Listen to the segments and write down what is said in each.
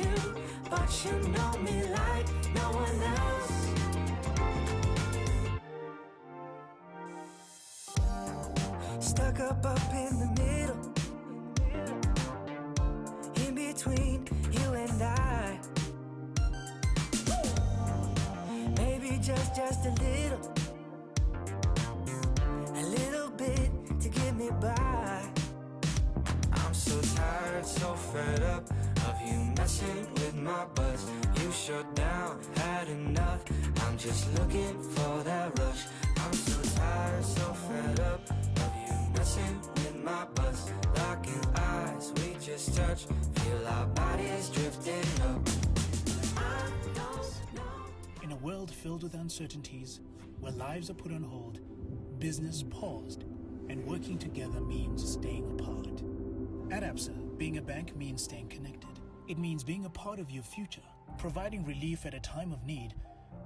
you, but you know me like no one else. Stuck up in the middle, in between you and I. Maybe just a little bit to get me by. I'm so tired, so fed up of you messing with my buzz. You shut down, had enough. I'm just looking for that rush. I'm so tired, so fed up of you messing with my buzz. Locking eyes, we just touch. Feel our bodies drifting up. In a world filled with uncertainties, where lives are put on hold, business paused, and working together means staying apart. At Absa, being a bank means staying connected. It means being a part of your future, providing relief at a time of need,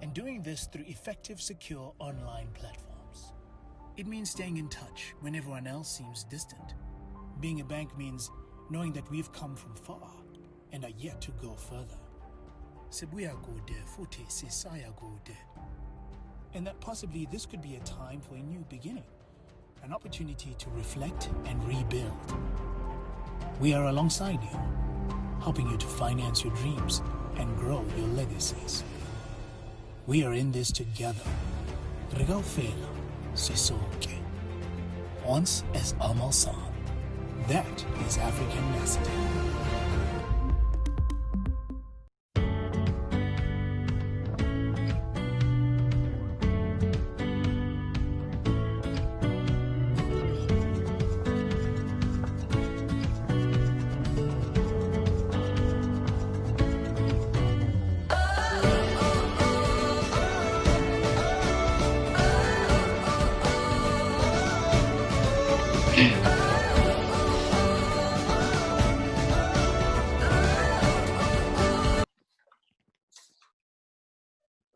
and doing this through effective, secure online platforms. It means staying in touch when everyone else seems distant. Being a bank means knowing that we've come from far and are yet to go further. Sibuya Gode, Futi Sisaya Gode. And that possibly this could be a time for a new beginning, an opportunity to reflect and rebuild. We are alongside you, helping you to finance your dreams and grow your legacies. We are in this together. Regal Fela, Sisoke. Once as Amal San. That is African messaging.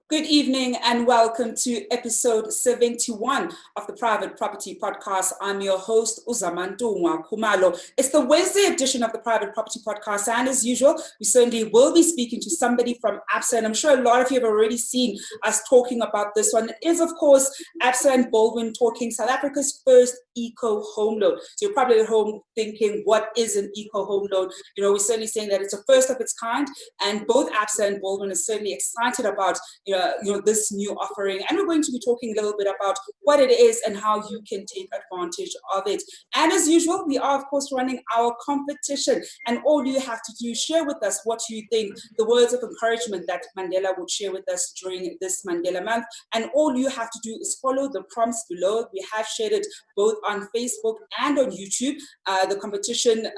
Good evening and welcome to episode 71 of the Private Property Podcast. I'm your host, Zama Khumalo. It's the Wednesday edition of the Private Property Podcast, and as usual, we certainly will be speaking to somebody from Absa, and I'm sure a lot of you have already seen us talking about this one. It is, of course, Absa and Baldwin talking South Africa's first eco home loan. So you're probably at home thinking, what is an eco home loan? You know, we're certainly saying that it's a first of its kind, and both Absa and Baldwin are certainly excited about this new offering, and we're going to be talking a little bit about what it is and how you can take advantage of it. And as usual, we are of course running our competition, and all you have to do is share with us what you think, the words of encouragement that Mandela would share with us during this Mandela month, and all you have to do is follow the prompts below. We have shared it both on Facebook and on YouTube. The competition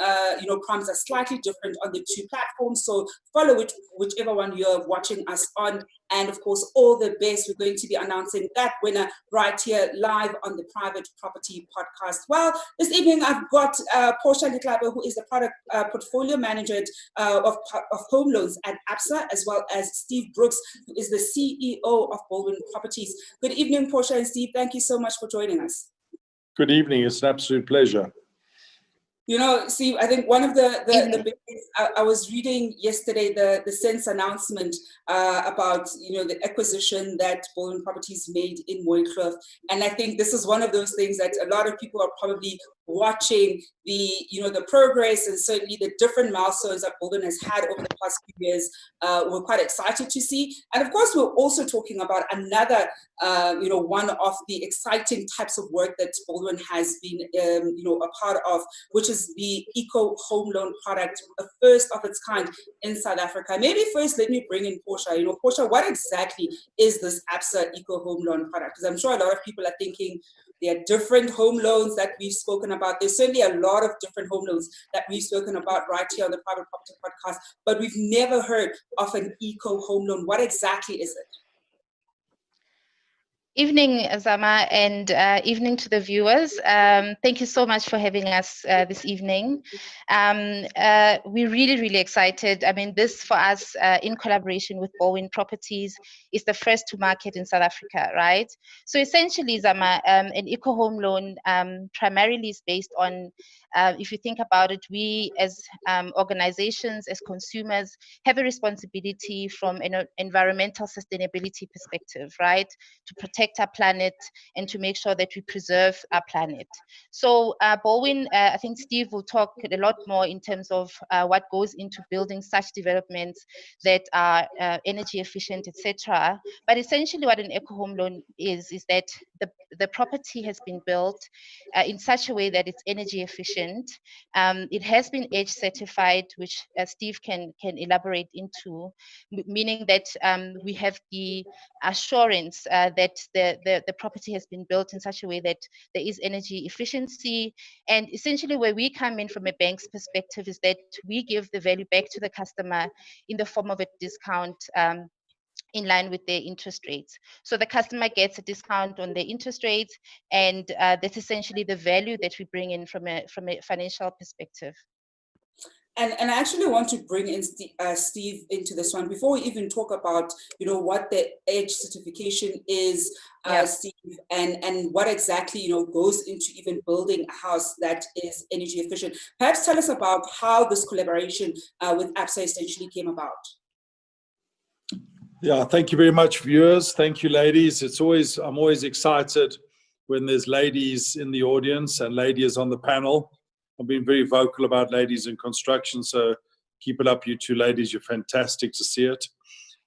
prompts are slightly different on the two platforms, so follow it whichever one you're watching us on. And of course, all the best. We're going to be announcing that winner right here live on the Private Property Podcast. Well, this evening I've got Portia, Letlape, who is the product portfolio manager of home loans at Absa, as well as Steve Brookes, who is the CEO of Baldwin Properties. Good evening, Portia and Steve. Thank you so much for joining us. Good evening. It's an absolute pleasure. You know, see, I think one of the big things, I was reading yesterday the Sense announcement about, the acquisition that Baldwin Properties made in Mooikloof. And I think this is one of those things that a lot of people are probably watching the progress and certainly the different milestones that Baldwin has had over the past few years. We're quite excited to see. And of course, we're also talking about another, one of the exciting types of work that Baldwin has been, a part of, which is the eco home loan product, a first of its kind in South Africa. Maybe first, let me bring in Portia. Portia, what exactly is this Absa eco home loan product? Because I'm sure a lot of people are thinking, there are different home loans that we've spoken about. There's certainly a lot of different home loans that we've spoken about right here on the Private Property Podcast, but we've never heard of an eco home loan. What exactly is it? Evening, Zama, and evening to the viewers. Thank you so much for having us this evening. We're really, really excited. I mean, this for us, in collaboration with Baldwin Properties, is the first to market in South Africa, right? So essentially, Zama, an eco home loan primarily is based on, if you think about it, we as organizations, as consumers, have a responsibility from an environmental sustainability perspective, right? To protect our planet and to make sure that we preserve our planet. So Baldwin, I think Steve will talk a lot more in terms of what goes into building such developments that are energy efficient, etc. But essentially what an eco home loan is that the property has been built in such a way that it's energy efficient. It has been EDGE certified, which Steve can elaborate into, meaning that we have the assurance that the property has been built in such a way that there is energy efficiency. And essentially where we come in from a bank's perspective is that we give the value back to the customer in the form of a discount in line with their interest rates. So the customer gets a discount on their interest rates, and that's essentially the value that we bring in from a financial perspective. And I actually want to bring in Steve into this one before we even talk about, you know, what the EDGE certification is, Steve, and what exactly, you know, goes into even building a house that is energy efficient. Perhaps tell us about how this collaboration with ABSA essentially came about. Yeah, thank you very much, viewers. Thank you, ladies. I'm always excited when there's ladies in the audience and ladies on the panel. I've been very vocal about ladies in construction, so keep it up, you two ladies. You're fantastic to see it.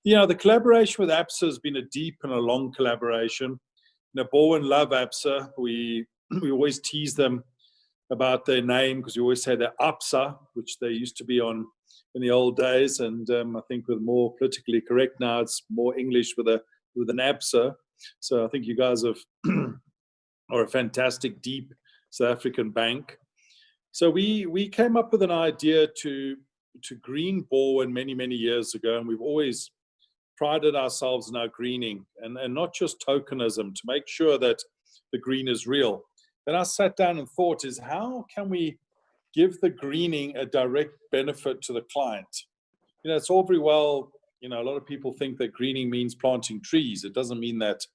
You know, the collaboration with ABSA has been a deep and a long collaboration. You know, Baldwin love ABSA. We always tease them about their name because we always say they're ABSA, which they used to be on in the old days, and I think with more politically correct now, it's more English with an ABSA. So I think you guys are a fantastic, deep South African bank. So we came up with an idea to green Baldwin many years ago, and we've always prided ourselves in our greening and not just tokenism, to make sure that the green is real. Then I sat down and thought, is how can we give the greening a direct benefit to the client? You know, it's all very well, you know, a lot of people think that greening means planting trees. It doesn't mean that.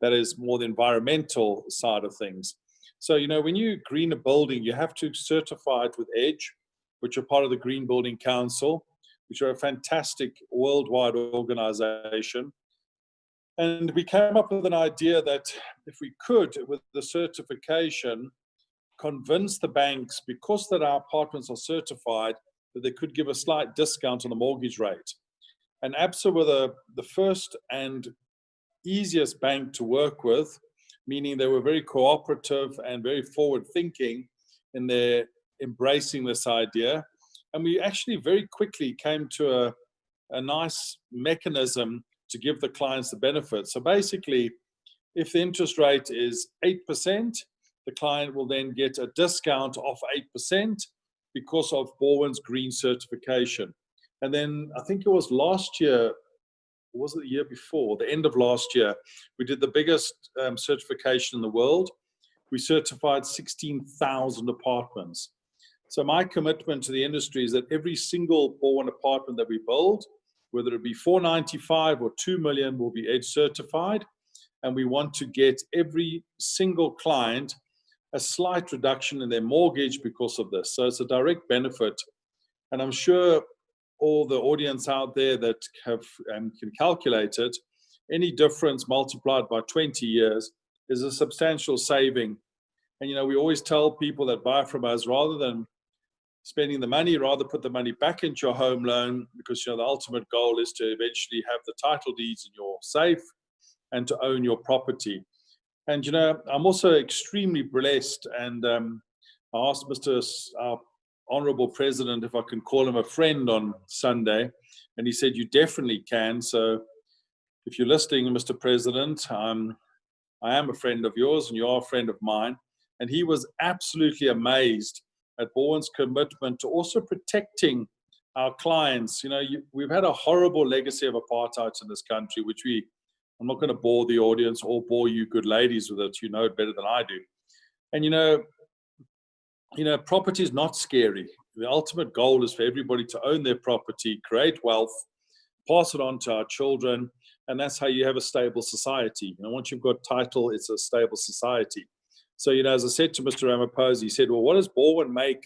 That is more the environmental side of things. So, you know, when you green a building, you have to certify it with EDGE, which are part of the Green Building Council, which are a fantastic worldwide organization. And we came up with an idea that if we could, with the certification, convince the banks, because that our apartments are certified, that they could give a slight discount on the mortgage rate. And ABSA were the first and easiest bank to work with, meaning they were very cooperative and very forward thinking in their embracing this idea. And we actually very quickly came to a nice mechanism to give the clients the benefit. So basically, if the interest rate is 8%, the client will then get a discount of 8% because of Baldwin's green certification. And then I think it was last year, or was it the year before, the end of last year, we did the biggest certification in the world. We certified 16,000 apartments. So my commitment to the industry is that every single Baldwin apartment that we build, whether it be 495 or 2 million, will be EDGE certified. And we want to get every single client a slight reduction in their mortgage because of this. So it's a direct benefit. And I'm sure all the audience out there that have can calculate it, any difference multiplied by 20 years is a substantial saving. And, you know, we always tell people that buy from us, rather than spending the money, rather put the money back into your home loan, because, you know, the ultimate goal is to eventually have the title deeds in your safe and to own your property. And, you know, I'm also extremely blessed, and I asked our Honorable President if I can call him a friend on Sunday, and he said, you definitely can. So if you're listening, Mr. President, I am a friend of yours and you are a friend of mine. And he was absolutely amazed at Baldwin's commitment to also protecting our clients. You know, we've had a horrible legacy of apartheid in this country, which we I'm not going to bore the audience or bore you good ladies with it. You know it better than I do. And property is not scary. The ultimate goal is for everybody to own their property, create wealth, pass it on to our children, and that's how you have a stable society. Once you've got title, it's a stable society. So, as I said to Mr. Ramaphosa, he said, well, what does Baldwin make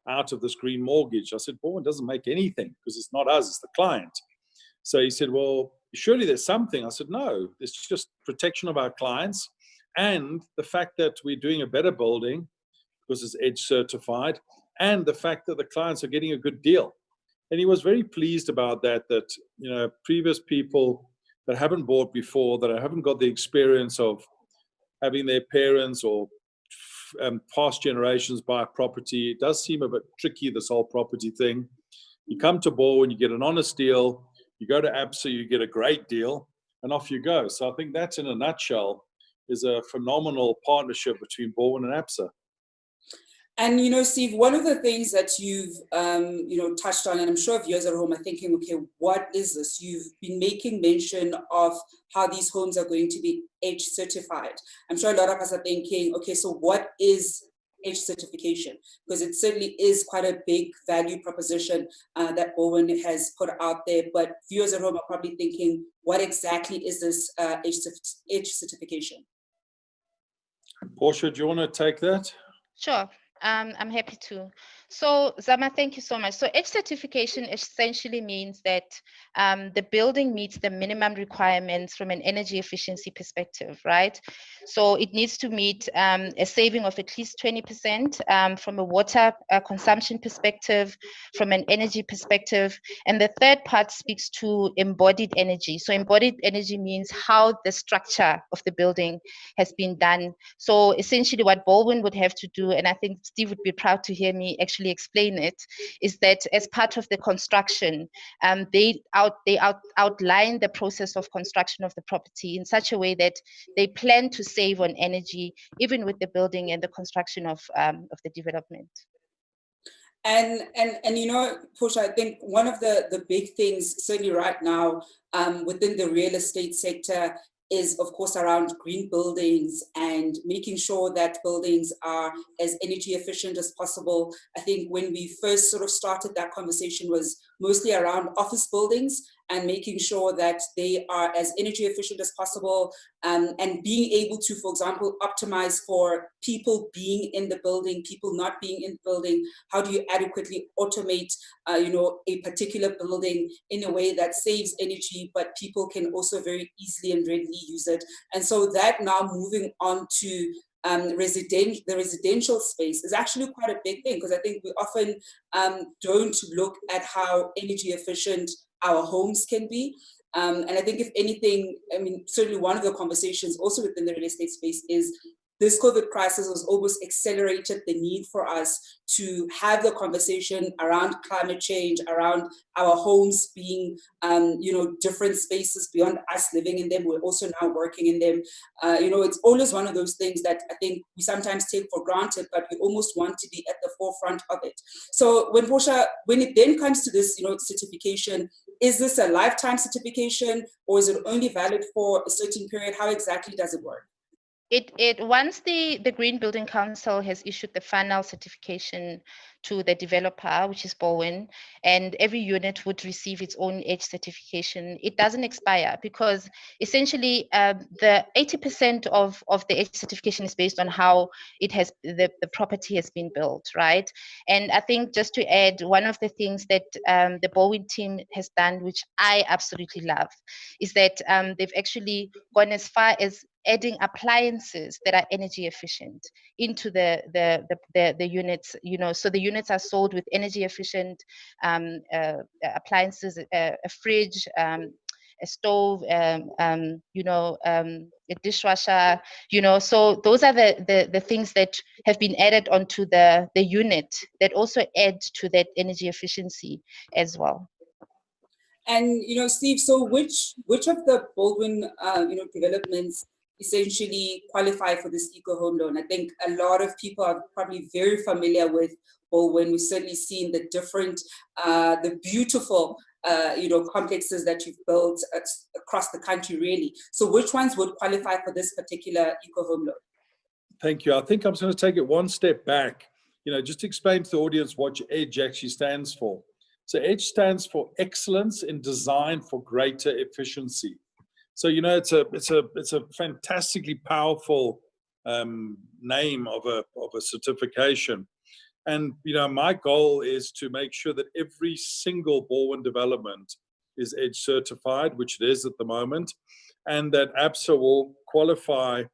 out of this green mortgage? I said, Baldwin doesn't make anything because it's not us, it's the client. So he said, well, surely there's something. I said, no, it's just protection of our clients and the fact that we're doing a better building because it's EDGE certified, and the fact that the clients are getting a good deal. And he was very pleased about that, previous people that haven't bought before, that haven't got the experience of having their parents or past generations buy a property. It does seem a bit tricky, this whole property thing. You come to Baldwin, you get an honest deal. You go to ABSA, you get a great deal, and off you go. So I think that's, in a nutshell, is a phenomenal partnership between Baldwin and ABSA. And, Steve, one of the things that you've, touched on, and I'm sure viewers at home are thinking, okay, what is this? You've been making mention of how these homes are going to be EDGE certified. I'm sure a lot of us are thinking, okay, so what is EDGE certification? Because it certainly is quite a big value proposition that Baldwin has put out there. But viewers at home are probably thinking, what exactly is this EDGE certification? Portia, do you want to take that? Sure. I'm happy to. So Zama, thank you so much. So EDGE certification essentially means that the building meets the minimum requirements from an energy efficiency perspective, right? So it needs to meet a saving of at least 20% from a water consumption perspective, from an energy perspective. And the third part speaks to embodied energy. So embodied energy means how the structure of the building has been done. So essentially what Baldwin would have to do, and I think Steve would be proud to hear me actually explain it, is that as part of the construction, they outline the process of construction of the property in such a way that they plan to save on energy, even with the building and the construction of the development. And Portia, I think one of the big things certainly right now within the real estate sector is, of course, around green buildings and making sure that buildings are as energy efficient as possible. I think when we first sort of started that conversation was mostly around office buildings and making sure that they are as energy efficient as possible, and being able to, for example, optimize for people being in the building, people not being in the building. How do you adequately automate, a particular building in a way that saves energy, but people can also very easily and readily use it? And so that now moving on to the residential space is actually quite a big thing, because I think we often don't look at how energy efficient our homes can be. And I think if anything, certainly one of the conversations also within the real estate space is this COVID crisis has almost accelerated the need for us to have the conversation around climate change, around our homes being, different spaces beyond us living in them. We're also now working in them. It's always one of those things that I think we sometimes take for granted, but we almost want to be at the forefront of it. So when it then comes to this, certification, is this a lifetime certification, or is it only valid for a certain period? How exactly does it work? Once the Green Building Council has issued the final certification to the developer, which is Baldwin, and every unit would receive its own EDGE certification, it doesn't expire, because essentially the 80% of the EDGE certification is based on how the property has been built, right? And I think just to add, one of the things that the Baldwin team has done, which I absolutely love, is that they've actually gone as far as adding appliances that are energy efficient into the units, so the units are sold with energy efficient appliances, a fridge, a stove, a dishwasher, so those are the things that have been added onto the unit that also add to that energy efficiency as well. And Steve, so which of the Baldwin developments essentially qualify for this eco home loan? I think a lot of people are probably very familiar with Baldwin. We've certainly seen the different, the beautiful complexes that you've built across the country, really. So which ones would qualify for this particular eco home loan? Thank you. I think I'm going to take it one step back, just to explain to the audience what EDGE actually stands for. So EDGE stands for Excellence in Design for Greater Efficiency. So, it's a fantastically powerful name of a certification. And, my goal is to make sure that every single Baldwin development is EDGE certified, which it is at the moment, and that ABSA will qualify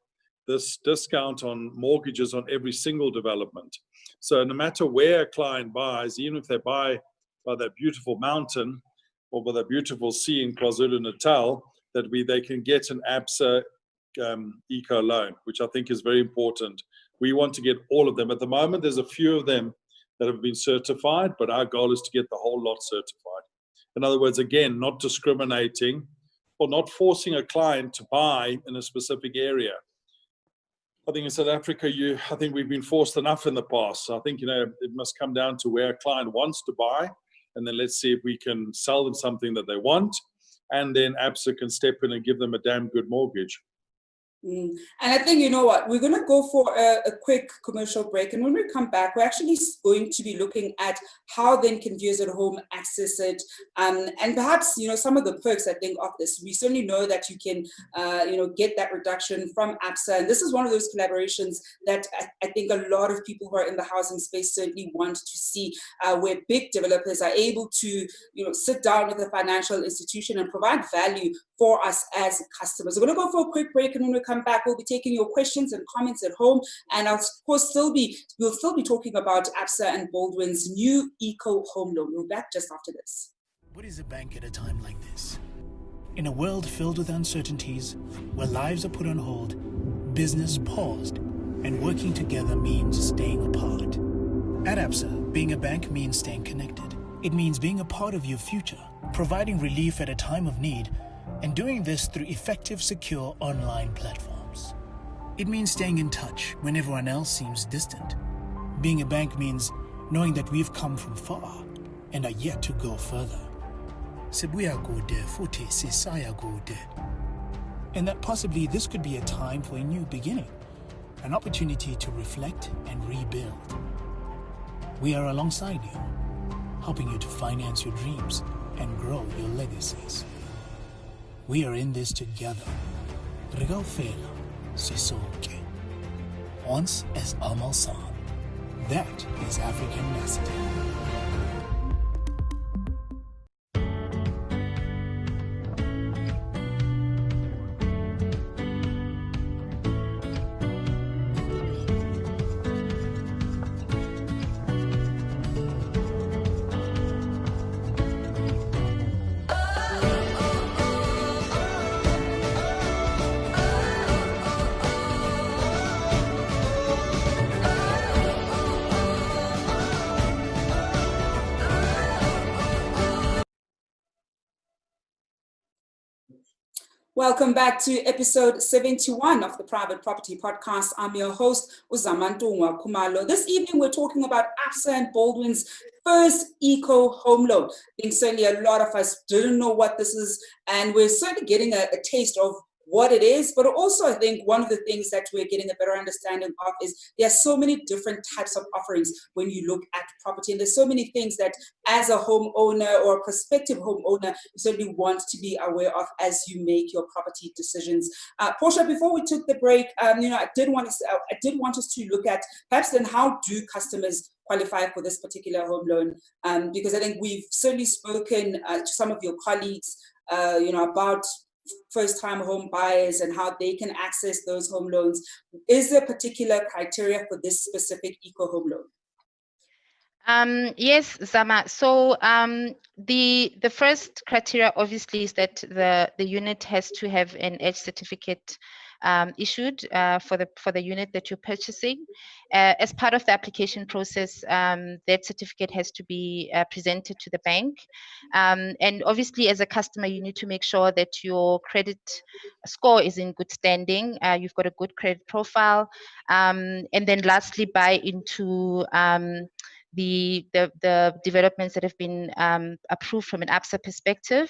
this discount on mortgages on every single development. So no matter where a client buys, even if they buy by that beautiful mountain or by that beautiful sea in KwaZulu-Natal, that they can get an ABSA eco loan, which I think is very important. We want to get all of them. At the moment, there's a few of them that have been certified, but our goal is to get the whole lot certified. In other words, again, not discriminating or not forcing a client to buy in a specific area. I think in South Africa, I think we've been forced enough in the past. So I think, it must come down to where a client wants to buy, and then let's see if we can sell them something that they want, and then ABSA can step in and give them a damn good mortgage. And I think, you know what, we're going to go for a quick commercial break. And when we come back, we're actually going to be looking at how then can viewers at home access it. And perhaps, some of the perks, I think, of this. We certainly know that you can, get that reduction from ABSA. And this is one of those collaborations that I think a lot of people who are in the housing space certainly want to see, where big developers are able to, sit down with a financial institution and provide value for us as customers. We're going to go for a quick break, and when we come back, we'll be taking your questions and comments at home, and of course we'll still be talking about Absa and Baldwin's new eco home loan. We'll be back just after this. What is a bank at a time like this? In a world filled with uncertainties, where lives are put on hold, business paused, and working together means staying apart. At Absa, being a bank means staying connected. It means being a part of your future, providing relief at a time of need, and doing this through effective, secure online platforms. It means staying in touch when everyone else seems distant. Being a bank means knowing that we've come from far and are yet to go further. Sibuya kude futhi sisaya kude. And that possibly this could be a time for a new beginning, an opportunity to reflect and rebuild. We are alongside you, helping you to finance your dreams and grow your legacies. We are in this together. Regal Fela, Sisoke. Once as Amal San. That is African messaging. Welcome back to episode 71 of the Private Property Podcast. I'm your host, Zama Khumalo. This evening, we're talking about Absa and Baldwin's first eco home loan. I think certainly a lot of us didn't know what this is, and we're certainly getting a taste of what it is, but also I think one of the things that we're getting a better understanding of is there are so many different types of offerings when you look at property, and there's so many things that as a homeowner or a prospective homeowner you certainly want to be aware of as you make your property decisions. Portia, before we took the break, I did want us to look at perhaps then how do customers qualify for this particular home loan, because I think we've certainly spoken to some of your colleagues about first-time home buyers and how they can access those home loans. Is there particular criteria for this specific eco home loan? Yes, Zama. So the first criteria obviously is that the unit has to have an EDGE certificate issued for the unit that you're purchasing. As part of the application process, that certificate has to be presented to the bank. And obviously, as a customer, you need to make sure that your credit score is in good standing. You've got a good credit profile. And then lastly, buy into the developments that have been approved from an ABSA perspective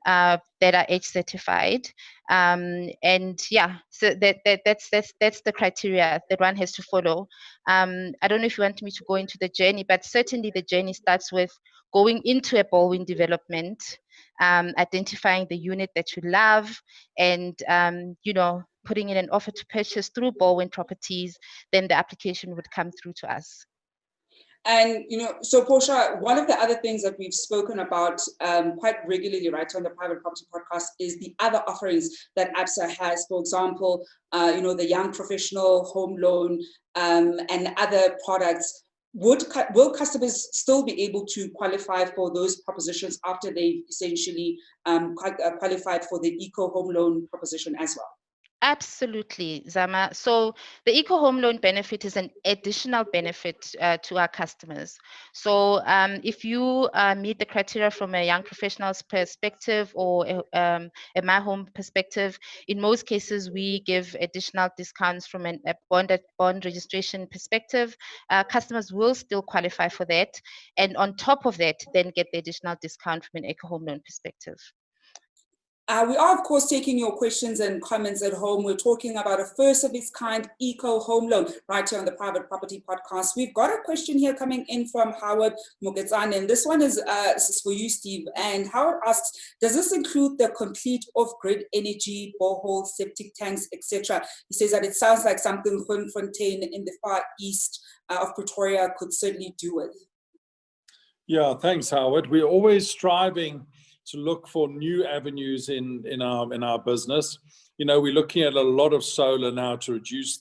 that are EDGE certified. And yeah, so that's the criteria that one has to follow. I don't know if you want me to go into the journey, but certainly the journey starts with going into a Baldwin development, identifying the unit that you love, and putting in an offer to purchase through Baldwin Properties. Then the application would come through to us. And, so Portia, one of the other things that we've spoken about quite regularly, right, on the Private Property Podcast is the other offerings that ABSA has. For example, the young professional home loan and other products. Will customers still be able to qualify for those propositions after they've essentially qualified for the eco home loan proposition as well? Absolutely, Zama. So the eco home loan benefit is an additional benefit to our customers. So if you meet the criteria from a young professional's perspective or a My Home perspective, in most cases we give additional discounts from a bond registration perspective. Customers will still qualify for that, and on top of that, then get the additional discount from an eco home loan perspective. We are, of course, taking your questions and comments at home. We're talking about a first of its kind eco home loan right here on the Private Property Podcast. We've got a question here coming in from Howard Mugetsane, and this one is for you, Steve. And Howard asks, does this include the complete off-grid energy, borehole, septic tanks, etc.? He says that it sounds like something Grootfontein in the far east of Pretoria could certainly do with. Yeah, thanks, Howard. We're always striving to look for new avenues in our business. We're looking at a lot of solar now to reduce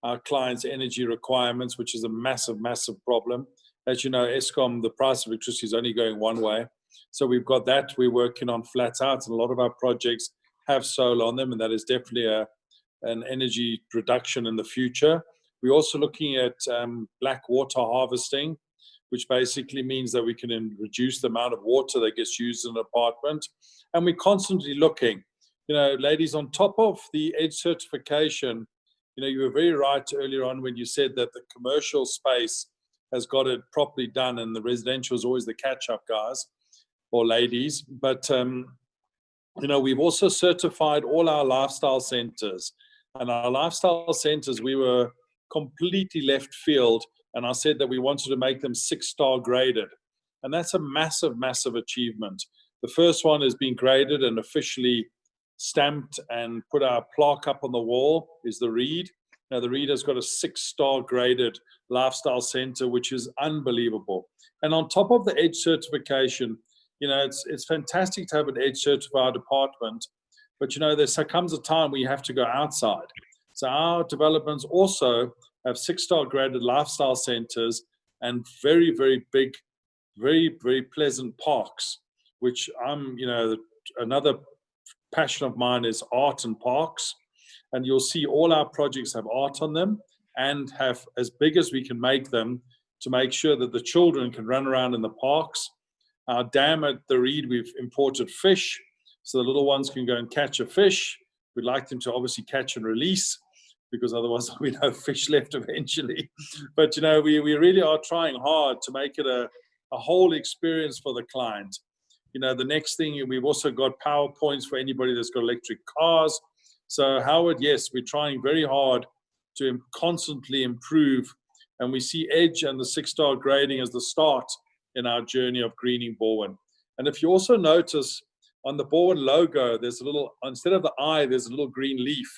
our clients' energy requirements, which is a massive, massive problem. As you know, Eskom, the price of electricity is only going one way. So we've got that we're working on flat out, and a lot of our projects have solar on them, and that is definitely an energy reduction in the future. We're also looking at black water harvesting, which basically means that we can reduce the amount of water that gets used in an apartment. And we're constantly looking, ladies, on top of the EDGE certification, you were very right earlier on when you said that the commercial space has got it properly done, and the residential is always the catch-up, guys or ladies. But, we've also certified all our lifestyle centers. And our lifestyle centers, we were completely left field, and I said that we wanted to make them 6-star graded. And that's a massive, massive achievement. The first one has been graded and officially stamped and put our plaque up on the wall is the Reed. Now, the Reed has got a 6-star graded lifestyle center, which is unbelievable. And on top of the EDGE certification, it's fantastic to have an EDGE certified apartment, but there comes a time where you have to go outside. So our developments also have 6-star graded lifestyle centers and very, very big, very, very pleasant parks, which another passion of mine is art and parks. And you'll see all our projects have art on them and have as big as we can make them to make sure that the children can run around in the parks. Our dam at the Reed, we've imported fish, so the little ones can go and catch a fish. We'd like them to obviously catch and release, because otherwise there'll be no fish left eventually. But, we really are trying hard to make it a whole experience for the client. The next thing, we've also got PowerPoints for anybody that's got electric cars. So, Howard, yes, we're trying very hard to constantly improve. And we see EDGE and the 6-star grading as the start in our journey of greening Baldwin. And if you also notice on the Baldwin logo, there's instead of the eye, there's a little green leaf.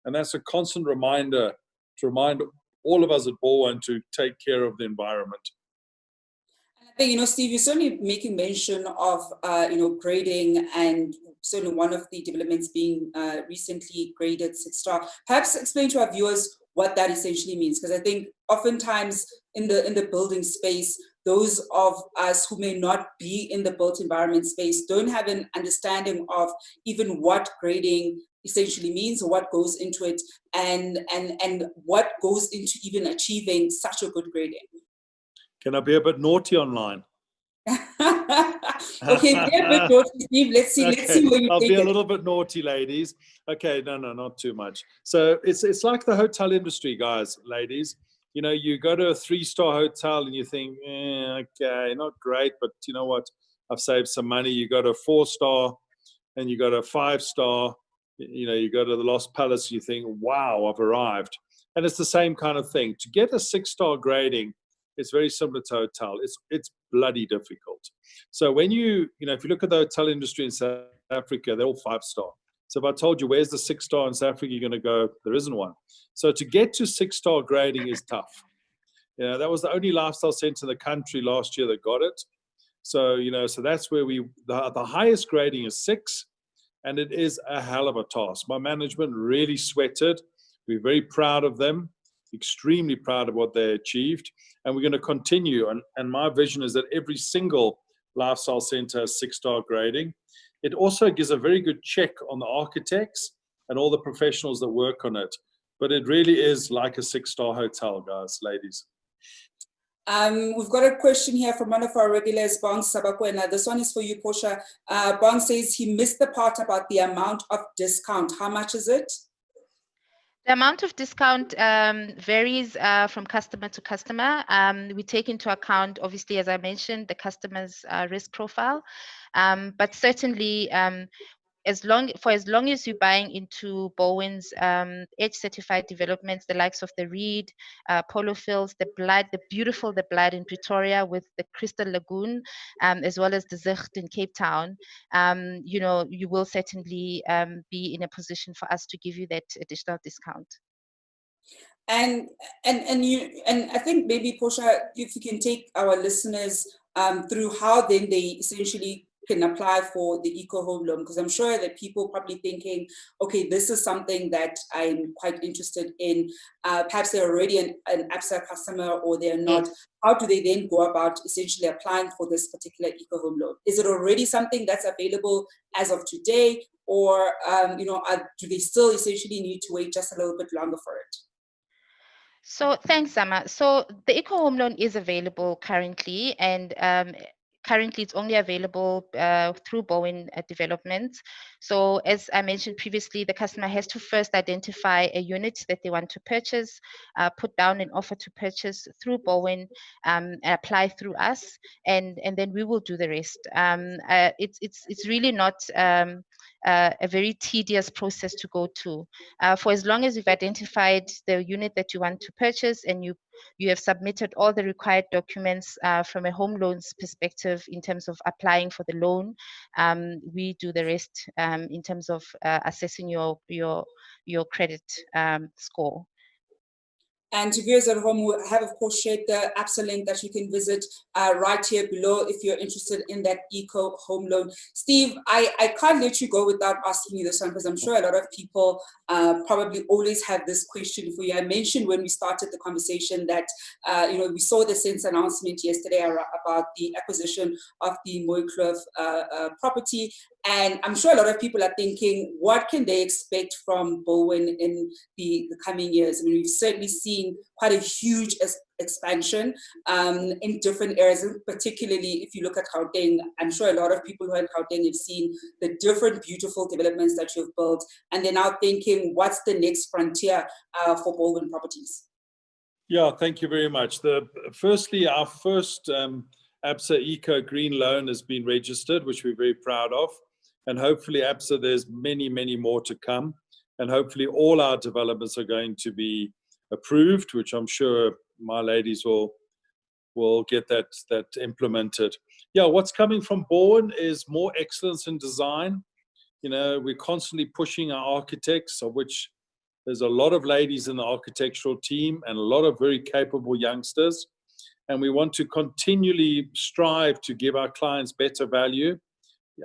And that's a constant reminder to remind all of us at Baldwin to take care of the environment. I think, Steve, you're certainly making mention of, grading, and certainly one of the developments being recently graded 6-star. Perhaps explain to our viewers what that essentially means, because I think oftentimes in the building space, those of us who may not be in the built environment space don't have an understanding of even what grading essentially means, or what goes into it, and what goes into even achieving such a good grading. Can I be a bit naughty online? Okay, be a bit naughty, Steve. Let's see where you I'll take be a it. little bit naughty, ladies. Okay, no, not too much. So it's like the hotel industry, guys, ladies. You know, you go to a 3-star hotel and you think, okay, not great, but you know what? I've saved some money. You go to a 4-star and you go to a 5-star, you know, you go to the Lost Palace, you think, wow, I've arrived. And it's the same kind of thing. To get a 6-star grading, it's very similar to hotel. It's bloody difficult. So when you know, if you look at the hotel industry in South Africa, they're all 5-star. So if I told you, where's the 6-star in South Africa, you're going to go, there isn't one. So to get to 6-star grading is tough. You know, that was the only lifestyle center in the country last year that got it. So, you know, so that's where the highest grading is 6, and it is a hell of a task. My management really sweated. We're very proud of them, extremely proud of what they achieved. And we're going to continue. And my vision is that every single lifestyle center has 6-star grading. It also gives a very good check on the architects and all the professionals that work on it. But it really is like a 6-star hotel, guys, ladies. We've got a question here from one of our regulars, Bong Sabakwena. This one is for you, Portia. Bong says he missed the part about the amount of discount. How much is it? The amount of discount varies from customer to customer. We take into account, obviously, as I mentioned, the customer's risk profile, but certainly as long as you're buying into Baldwin's age-certified developments, the likes of the Reed, Polo Fields, the Blood in Pretoria with the Crystal Lagoon, as well as the Zicht in Cape Town, you know, you will certainly be in a position for us to give you that additional discount. And I think maybe, Portia, if you can take our listeners through how then they essentially can apply for the eco home loan, because I'm sure that people probably thinking, okay, this is something that I'm quite interested in. Perhaps they're already an Absa customer or they're not. Yes. How do they then go about essentially applying for this particular eco home loan? Is it already something that's available as of today, or you know, do they still essentially need to wait just a little bit longer for it? So thanks, Zama. So the eco home loan is available currently, and currently it's only available through Baldwin Development. So as I mentioned previously, the customer has to first identify a unit that they want to purchase, put down an offer to purchase through Baldwin, apply through us, and then we will do the rest. It's really not a very tedious process to go to. For as long as you've identified the unit that you want to purchase and you have submitted all the required documents from a home loans perspective in terms of applying for the loan, we do the rest in terms of assessing your credit score. And to viewers at home, we have, of course, shared the Absa link that you can visit right here below if you're interested in that eco home loan. Steve, I can't let you go without asking you this one, because I'm sure a lot of people probably always have this question for you. I mentioned when we started the conversation that you know, we saw the SENS announcement yesterday about the acquisition of the Mooikloof property. And I'm sure a lot of people are thinking, what can they expect from Baldwin in the coming years? I mean, we've certainly seen quite a huge expansion in different areas, particularly if you look at Gauteng. I'm sure a lot of people who are in Gauteng have seen the different beautiful developments that you've built, and they're now thinking, what's the next frontier for Baldwin Properties? Yeah, thank you very much. Firstly, our first Absa Eco Green Loan has been registered, which we're very proud of. And hopefully Absa, there's many, many more to come. And hopefully all our developments are going to be approved, which I'm sure my ladies will get that implemented. Yeah, what's coming from Baldwin is more excellence in design. You know, we're constantly pushing our architects, of which there's a lot of ladies in the architectural team and a lot of very capable youngsters. And we want to continually strive to give our clients better value.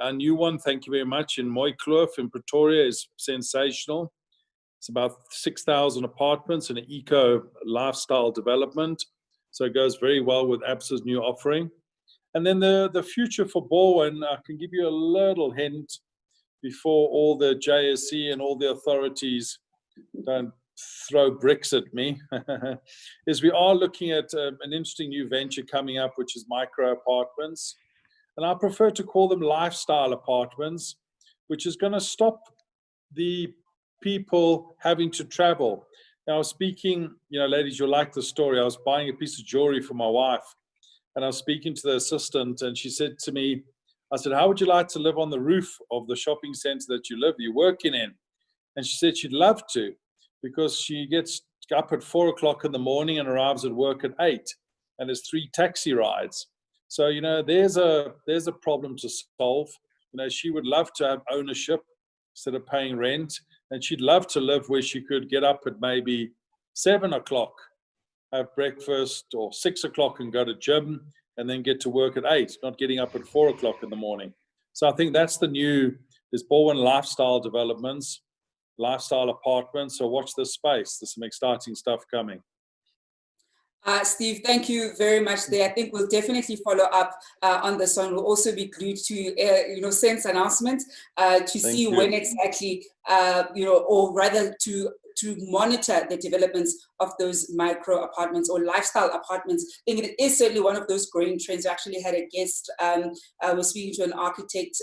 Our new one, thank you very much, in Mooikloof in Pretoria is sensational. It's about 6,000 apartments and an eco lifestyle development. So it goes very well with Absa's new offering. And then the future for Baldwin, I can give you a little hint before all the JSE and all the authorities don't throw bricks at me, is we are looking at an interesting new venture coming up, which is micro apartments. And I prefer to call them lifestyle apartments, which is going to stop the people having to travel. I was speaking, ladies, you'll like the story. I was buying a piece of jewelry for my wife, and I was speaking to the assistant, and she said to me, I said, how would you like to live on the roof of the shopping center that you're working in? And she said she'd love to, because she gets up at 4 o'clock in the morning and arrives at work at 8, and there's 3 taxi rides. So, there's a problem to solve. She would love to have ownership instead of paying rent, and she'd love to live where she could get up at maybe 7 o'clock, have breakfast, or 6 o'clock and go to gym, and then get to work at 8, not getting up at 4 o'clock in the morning. So I think that's there's Baldwin lifestyle developments, lifestyle apartments. So watch this space. There's some exciting stuff coming. Steve, thank you very much there. I think we'll definitely follow up on this one. We'll also be glued to, Sense announcements to see when exactly, or rather to monitor the developments of those micro apartments or lifestyle apartments. I think it is certainly one of those growing trends. We actually had a guest, I was speaking to an architect,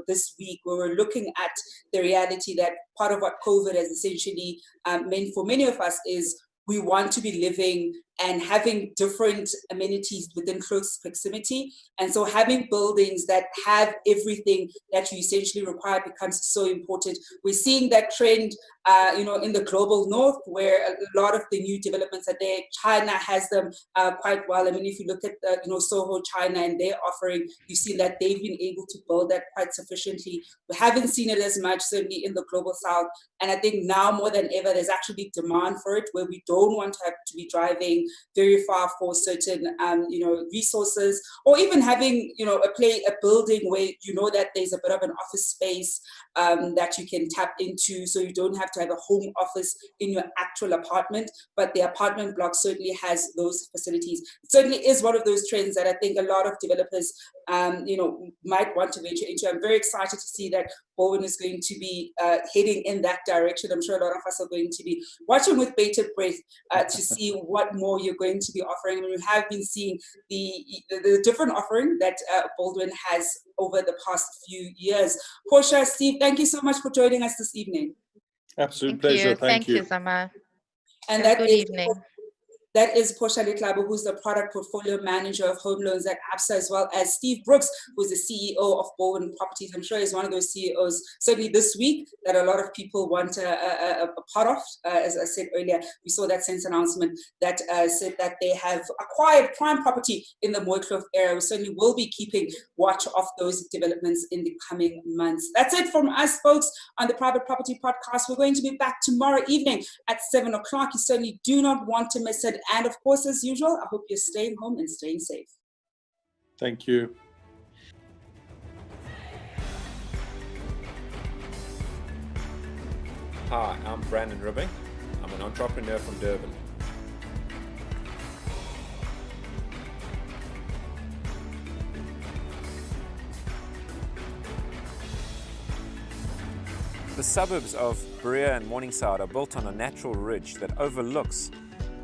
this week, where we're looking at the reality that part of what COVID has essentially meant for many of us is we want to be living and having different amenities within close proximity. And so having buildings that have everything that you essentially require becomes so important. We're seeing that trend, in the global north, where a lot of the new developments are there. China has them quite well. I mean, if you look at, Soho, China, and their offering, you see that they've been able to build that quite sufficiently. We haven't seen it as much, certainly in the global south. And I think now more than ever, there's actually demand for it, where we don't want to have to be driving very far for certain, resources, or even having, a building where that there's a bit of an office space that you can tap into, so you don't have to have a home office in your actual apartment, but the apartment block certainly has those facilities. It certainly is one of those trends that I think a lot of developers, might want to venture into. I'm very excited to see that Baldwin is going to be heading in that direction. I'm sure a lot of us are going to be watching with bated breath to see what more you're going to be offering. I mean, we have been seeing the different offering that Baldwin has over the past few years. Portia, Steve, thank you so much for joining us this evening. Absolute pleasure. Thank you. Zama. And good evening. That is Portia Letlape, who's the product portfolio manager of home loans at Absa, as well as Steve Brookes, who's the CEO of Baldwin Properties. I'm sure he's one of those CEOs, certainly this week, that a lot of people want a part of. As I said earlier, we saw that Sense announcement that said that they have acquired prime property in the Mooikloof area. We certainly will be keeping watch of those developments in the coming months. That's it from us, folks, on the Private Property Podcast. We're going to be back tomorrow evening at 7 o'clock. You certainly do not want to miss it. And of course, as usual, I hope you're staying home and staying safe. Thank you. Hi, I'm Brandon Ribbing. I'm an entrepreneur from Durban. The suburbs of Berea and Morningside are built on a natural ridge that overlooks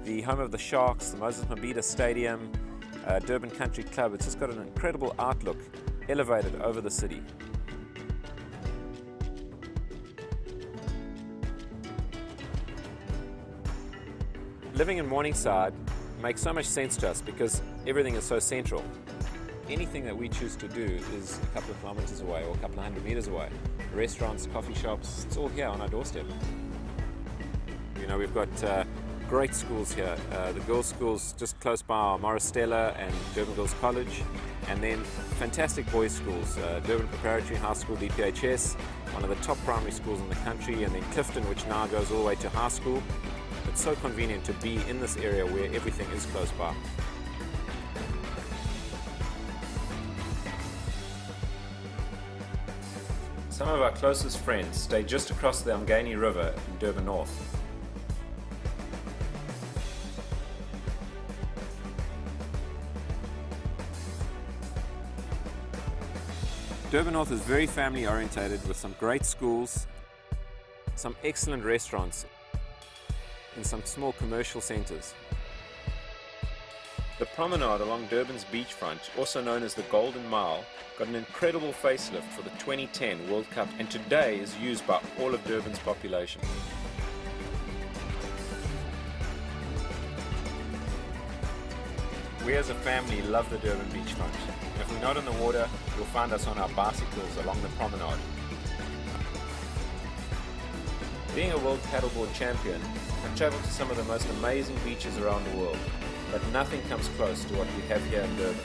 the home of the Sharks, the Moses Mabhida Stadium, Durban Country Club. It's just got an incredible outlook, elevated over the city. Living in Morningside makes so much sense to us because everything is so central. Anything that we choose to do is a couple of kilometers away or a couple of 100 meters away. Restaurants, coffee shops, it's all here on our doorstep. We've got great schools here. The girls' schools just close by are Moristella and Durban Girls College, and then fantastic boys' schools, Durban Preparatory High School, DPHS, one of the top primary schools in the country, and then Clifton, which now goes all the way to high school. It's so convenient to be in this area where everything is close by. Some of our closest friends stay just across the Umgeni River in Durban North. Durban North is very family orientated with some great schools, some excellent restaurants, and some small commercial centres. The promenade along Durban's beachfront, also known as the Golden Mile, got an incredible facelift for the 2010 World Cup and today is used by all of Durban's population. We as a family love the Durban beachfront. If we're not in the water, you'll find us on our bicycles along the promenade. Being a world paddleboard champion, I've travelled to some of the most amazing beaches around the world, but nothing comes close to what we have here in Durban.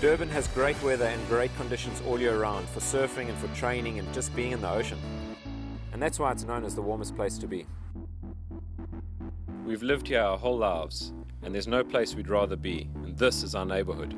Durban has great weather and great conditions all year round for surfing and for training and just being in the ocean. And that's why it's known as the warmest place to be. We've lived here our whole lives, and there's no place we'd rather be, and this is our neighbourhood.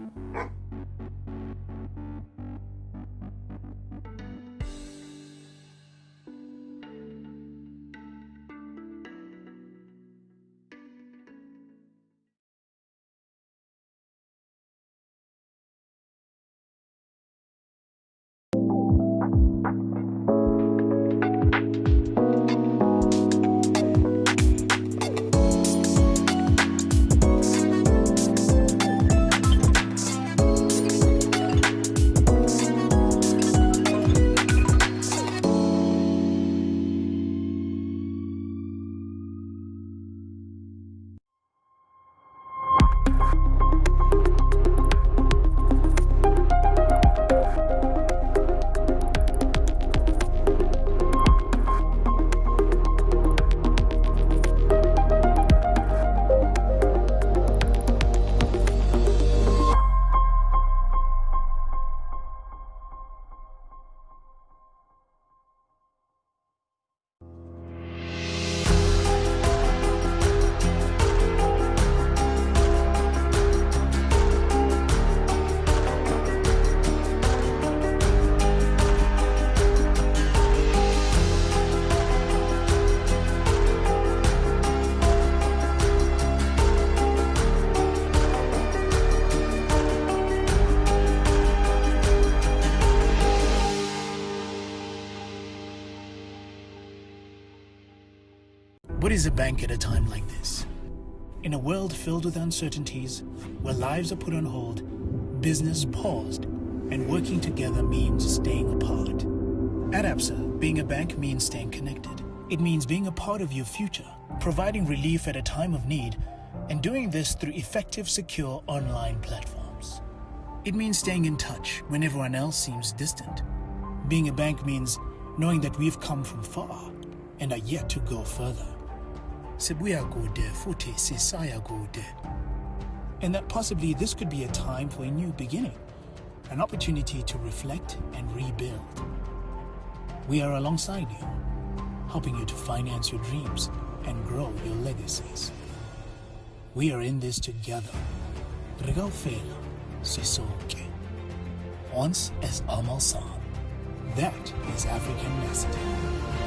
What is a bank at a time like this? In a world filled with uncertainties, where lives are put on hold, business paused, and working together means staying apart. At Absa, being a bank means staying connected. It means being a part of your future, providing relief at a time of need, and doing this through effective, secure online platforms. It means staying in touch when everyone else seems distant. Being a bank means knowing that we've come from far and are yet to go further. Sibuya Gode, Futi Sisaya Gode. And that possibly this could be a time for a new beginning, an opportunity to reflect and rebuild. We are alongside you, helping you to finance your dreams and grow your legacies. We are in this together. Regal Fela, Sisoke. Once as Amal San. That is African messaging.